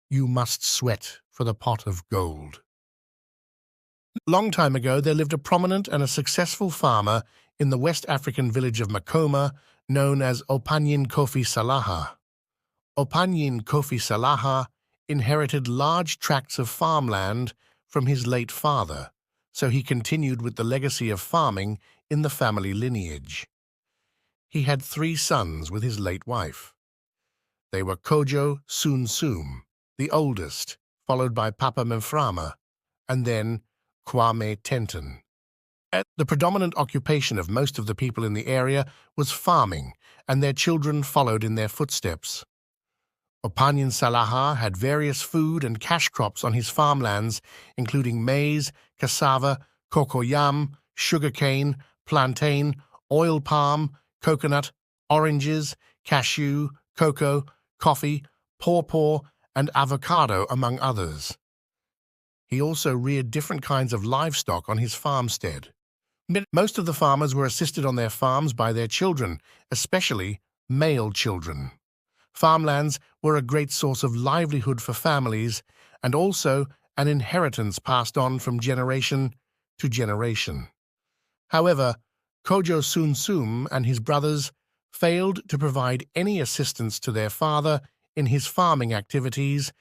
You must sweat for the pot of gold. Long time ago, there lived a prominent and a successful farmer in the West African village of Makoma, known as Opanyin Salaha. Opanyin Salaha inherited large tracts of farmland from his late father, so he continued with the legacy of farming in the family lineage. He had 3 sons with his late wife. They were Kojo Soonsoom, the oldest, followed by Papa Mframa, and then Kwame Tenten. The predominant occupation of most of the people in the area was farming, and their children followed in their footsteps. Opanyin Salaha had various food and cash crops on his farmlands, including maize, cassava, cocoyam, sugarcane, plantain, oil palm, coconut, oranges, cashew, cocoa, coffee, pawpaw, and avocado, among others. He also reared different kinds of livestock on his farmstead. Most of the farmers were assisted on their farms by their children, especially male children. Farmlands were a great source of livelihood for families and also an inheritance passed on from generation to generation. However, Kojo Soonsoom and his brothers failed to provide any assistance to their father in his farming activities,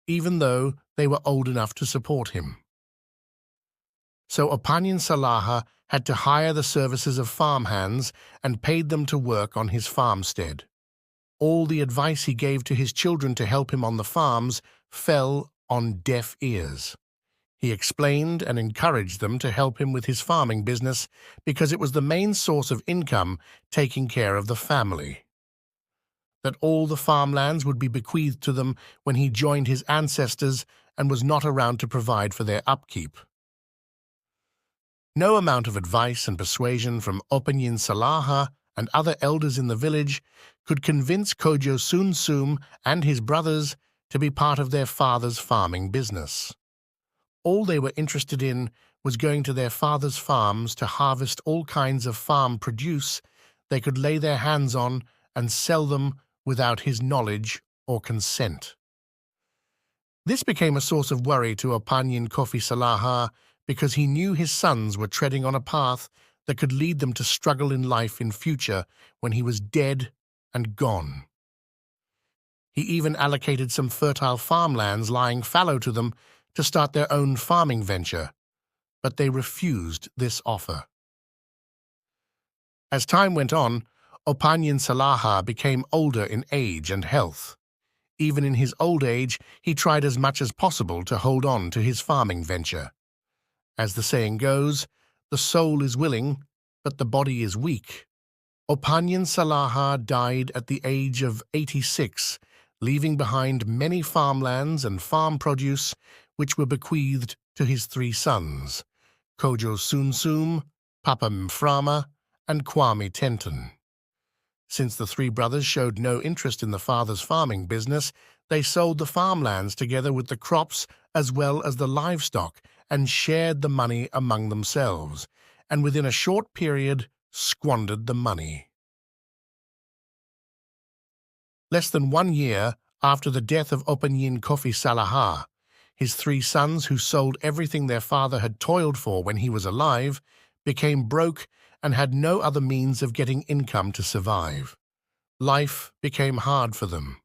even though they were old enough to support him. So Opanyin Salaha had to hire the services of farmhands and paid them to work on his farmstead. All the advice he gave to his children to help him on the farms fell on deaf ears. He explained and encouraged them to help him with his farming business because it was the main source of income taking care of the family. That all the farmlands would be bequeathed to them when he joined his ancestors and was not around to provide for their upkeep. No amount of advice and persuasion from Opanyin Salaha and other elders in the village could convince Kojo Soonsoom and his brothers to be part of their father's farming business. All they were interested in was going to their father's farms to harvest all kinds of farm produce they could lay their hands on and sell them without his knowledge or consent. This became a source of worry to Opanyin Salaha because he knew his sons were treading on a path that could lead them to struggle in life in future when he was dead and gone. He even allocated some fertile farmlands lying fallow to them to start their own farming venture, but they refused this offer. As time went on, Opanyin Salaha became older in age and health. Even in his old age, he tried as much as possible to hold on to his farming venture. As the saying goes, the soul is willing, but the body is weak. Opanyin Salaha died at the age of 86, leaving behind many farmlands and farm produce which were bequeathed to his 3 sons, Kojo Soonsoom, Papa Mframa, and Kwame Tenten. Since the 3 brothers showed no interest in the father's farming business, they sold the farmlands together with the crops as well as the livestock and shared the money among themselves, and within a short period squandered the money. Less than 1 year after the death of Opanyin Salaha, his 3 sons, who sold everything their father had toiled for when he was alive, became broke and had no other means of getting income to survive. Life became hard for them.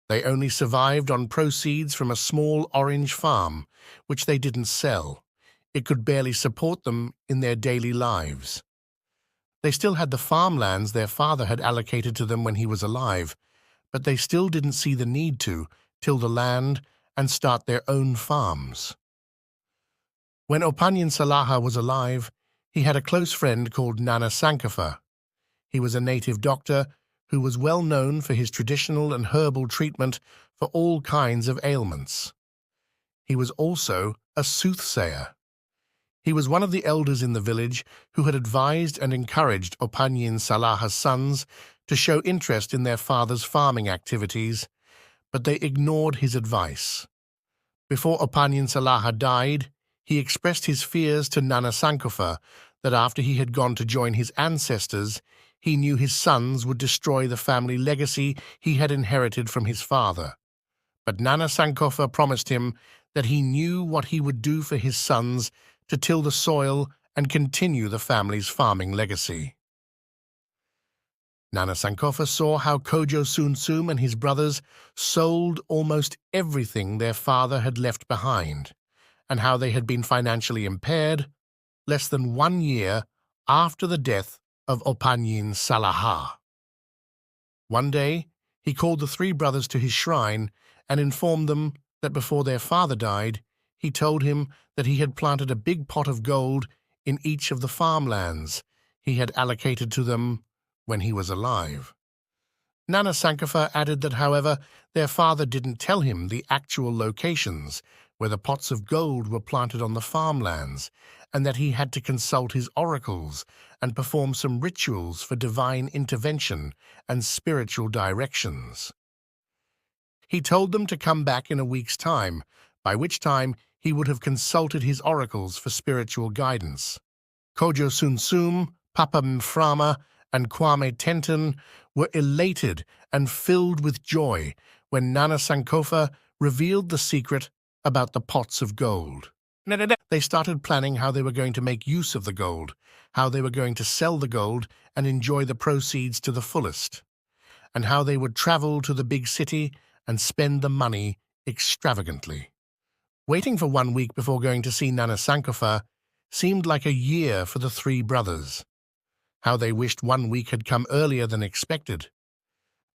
They only survived on proceeds from a small orange farm, which they didn't sell. It could barely support them in their daily lives. They still had the farmlands their father had allocated to them when he was alive, but they still didn't see the need to till the land and start their own farms. When Opanyin Salaha was alive, he had a close friend called Nana Sankofa. He was a native doctor who was well known for his traditional and herbal treatment for all kinds of ailments. He was also a soothsayer. He was one of the elders in the village who had advised and encouraged Opanyin Salaha's sons to show interest in their father's farming activities, but they ignored his advice. Before Opanyin Salaha died, he expressed his fears to Nana Sankofa that after he had gone to join his ancestors, he knew his sons would destroy the family legacy he had inherited from his father. But Nana Sankofa promised him that he knew what he would do for his sons to till the soil and continue the family's farming legacy. Nana Sankofa saw how Kojo Soonsoom and his brothers sold almost everything their father had left behind, and how they had been financially impaired less than 1 year after the death of Opanyin Salaha. One day, he called the 3 brothers to his shrine and informed them that before their father died, he told him that he had planted a big pot of gold in each of the farmlands he had allocated to them when he was alive. Nana Sankofa added that, however, their father didn't tell him the actual locations where the pots of gold were planted on the farmlands, and that he had to consult his oracles and perform some rituals for divine intervention and spiritual directions. He told them to come back in a week's time, by which time he would have consulted his oracles for spiritual guidance. Kojo Soonsoom, Papa Mframa, and Kwame Tenten were elated and filled with joy when Nana Sankofa revealed the secret about the pots of gold. They started planning how they were going to make use of the gold, how they were going to sell the gold and enjoy the proceeds to the fullest, and how they would travel to the big city and spend the money extravagantly. Waiting for 1 week before going to see Nana Sankofa seemed like a year for the 3 brothers. How they wished 1 week had come earlier than expected.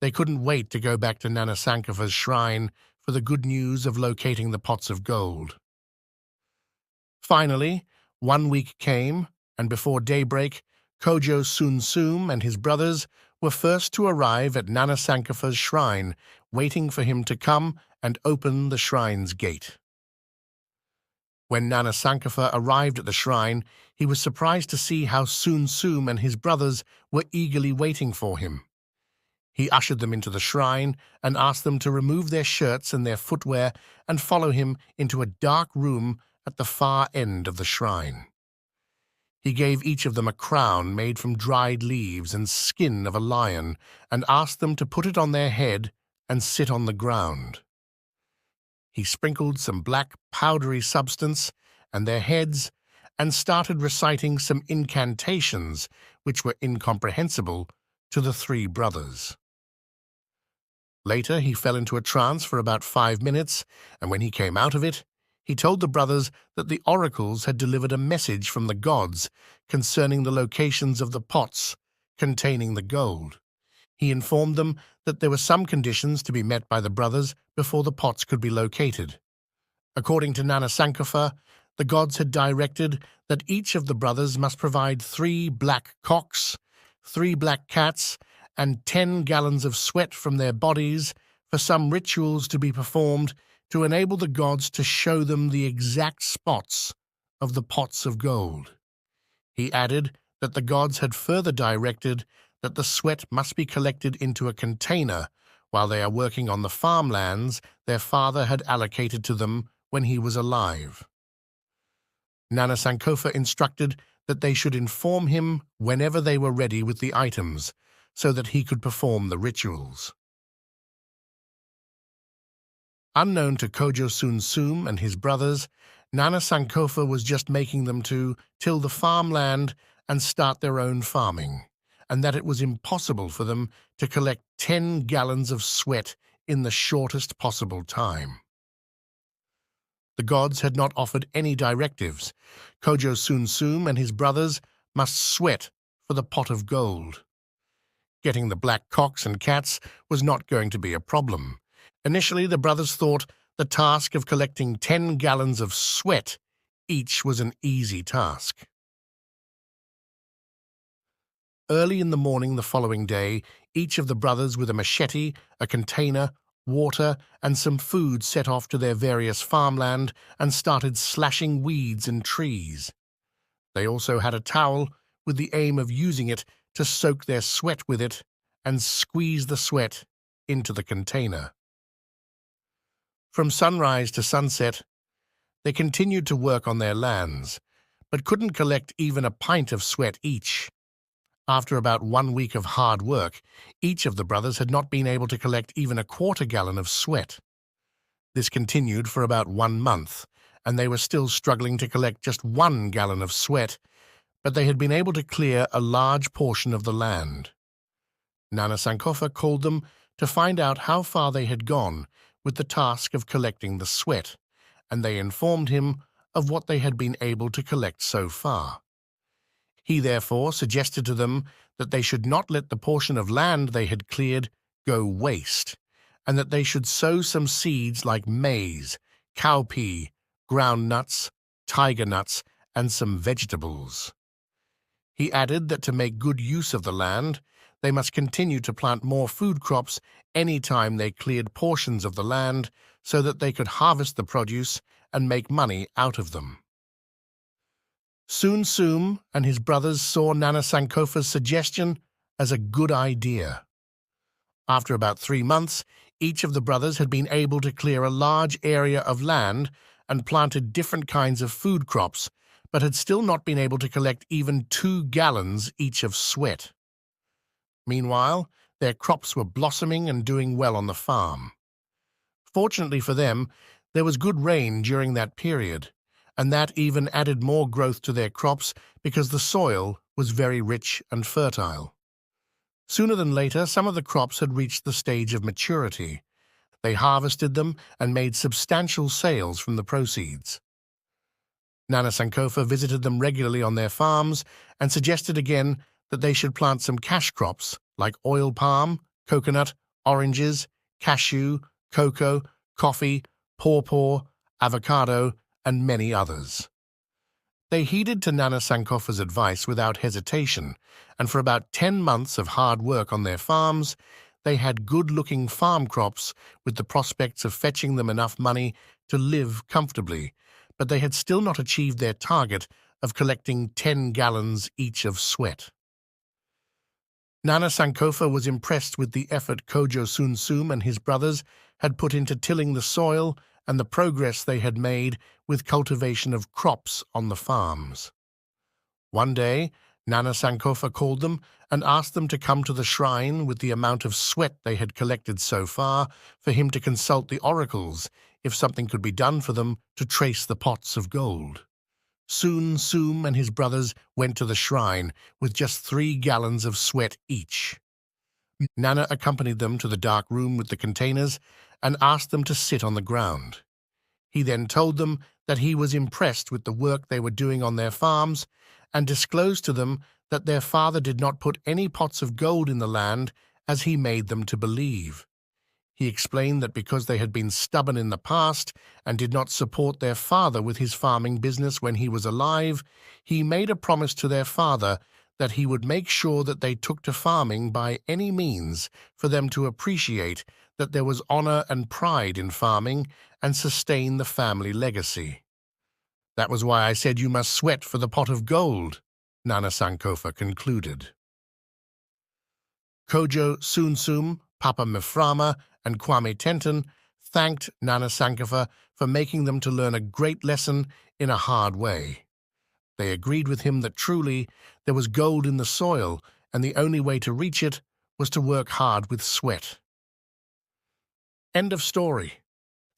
They couldn't wait to go back to Nana Sankofa's shrine for the good news of locating the pots of gold. Finally, 1 week came, and before daybreak, Kojo Soonsoom and his brothers were first to arrive at Nana Sankofa's shrine, waiting for him to come and open the shrine's gate. When Nana Sankofa arrived at the shrine, he was surprised to see how Soonsoom and his brothers were eagerly waiting for him. He ushered them into the shrine and asked them to remove their shirts and their footwear and follow him into a dark room at the far end of the shrine. He gave each of them a crown made from dried leaves and skin of a lion and asked them to put it on their head and sit on the ground. He sprinkled some black powdery substance on their heads and started reciting some incantations which were incomprehensible to the 3 brothers. Later, he fell into a trance for about 5 minutes, and when he came out of it, he told the brothers that the oracles had delivered a message from the gods concerning the locations of the pots containing the gold. He informed them that there were some conditions to be met by the brothers before the pots could be located. According to Nana Sankofa, the gods had directed that each of the brothers must provide 3 black cocks, 3 black cats, and 10 gallons of sweat from their bodies for some rituals to be performed to enable the gods to show them the exact spots of the pots of gold. He added that the gods had further directed that the sweat must be collected into a container while they are working on the farmlands their father had allocated to them when he was alive. Nana Sankofa instructed that they should inform him whenever they were ready with the items so that he could perform the rituals. Unknown to Kojo Soonsoom and his brothers, Nana Sankofa was just making them to till the farmland and start their own farming, and that it was impossible for them to collect 10 gallons of sweat in the shortest possible time. The gods had not offered any directives. Kojo Soonsoom and his brothers must sweat for the pot of gold. Getting the black cocks and cats was not going to be a problem. Initially, the brothers thought the task of collecting 10 gallons of sweat each was an easy task. Early in the morning the following day, each of the brothers with a machete, a container, water, and some food set off to their various farmland and started slashing weeds and trees. They also had a towel with the aim of using it to soak their sweat with it and squeeze the sweat into the container. From sunrise to sunset, they continued to work on their lands, but couldn't collect even a pint of sweat each. After about 1 week of hard work, each of the brothers had not been able to collect even a 1/4 gallon of sweat. This continued for about 1 month, and they were still struggling to collect just 1 gallon of sweat, but they had been able to clear a large portion of the land. Nana Sankofa called them to find out how far they had gone with the task of collecting the sweat, and they informed him of what they had been able to collect so far. He therefore suggested to them that they should not let the portion of land they had cleared go waste, and that they should sow some seeds like maize, cowpea, ground nuts, tiger nuts, and some vegetables. He added that to make good use of the land, they must continue to plant more food crops any time they cleared portions of the land so that they could harvest the produce and make money out of them. Soonsoom and his brothers saw Nana Sankofa's suggestion as a good idea. After about 3 months, each of the brothers had been able to clear a large area of land and planted different kinds of food crops, but had still not been able to collect even 2 gallons each of sweat. Meanwhile, their crops were blossoming and doing well on the farm. Fortunately for them, there was good rain during that period, and that even added more growth to their crops because the soil was very rich and fertile. Sooner than later, some of the crops had reached the stage of maturity. They harvested them and made substantial sales from the proceeds. Nana Sankofa visited them regularly on their farms and suggested again that they should plant some cash crops like oil palm, coconut, oranges, cashew, cocoa, coffee, pawpaw, avocado, and many others. They heeded to Nana Sankofa's advice without hesitation, and for about 10 months of hard work on their farms, they had good-looking farm crops with the prospects of fetching them enough money to live comfortably, but they had still not achieved their target of collecting 10 gallons each of sweat. Nana Sankofa was impressed with the effort Kojo Soonsoom and his brothers had put into tilling the soil and the progress they had made with cultivation of crops on the farms. One day, Nana Sankofa called them and asked them to come to the shrine with the amount of sweat they had collected so far for him to consult the oracles if something could be done for them to trace the pots of gold. Soonsoom and his brothers went to the shrine with just 3 gallons of sweat each. Nana accompanied them to the dark room with the containers and asked them to sit on the ground. He then told them that he was impressed with the work they were doing on their farms and disclosed to them that their father did not put any pots of gold in the land as he made them to believe. He explained that because they had been stubborn in the past and did not support their father with his farming business when he was alive, he made a promise to their father that he would make sure that they took to farming by any means for them to appreciate that there was honor and pride in farming and sustain the family legacy. "That was why I said you must sweat for the pot of gold," Nana Sankofa concluded. Kojo Soonsoom, Papa Mframa, and Kwame Tenten thanked Nana Sankofa for making them to learn a great lesson in a hard way. They agreed with him that truly there was gold in the soil, and the only way to reach it was to work hard with sweat. End of story.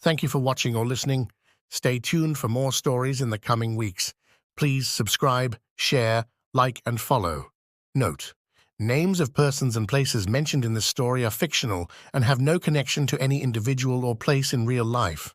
Thank you for watching or listening. Stay tuned for more stories in the coming weeks. Please subscribe, share, like, and follow. Note: names of persons and places mentioned in this story are fictional and have no connection to any individual or place in real life.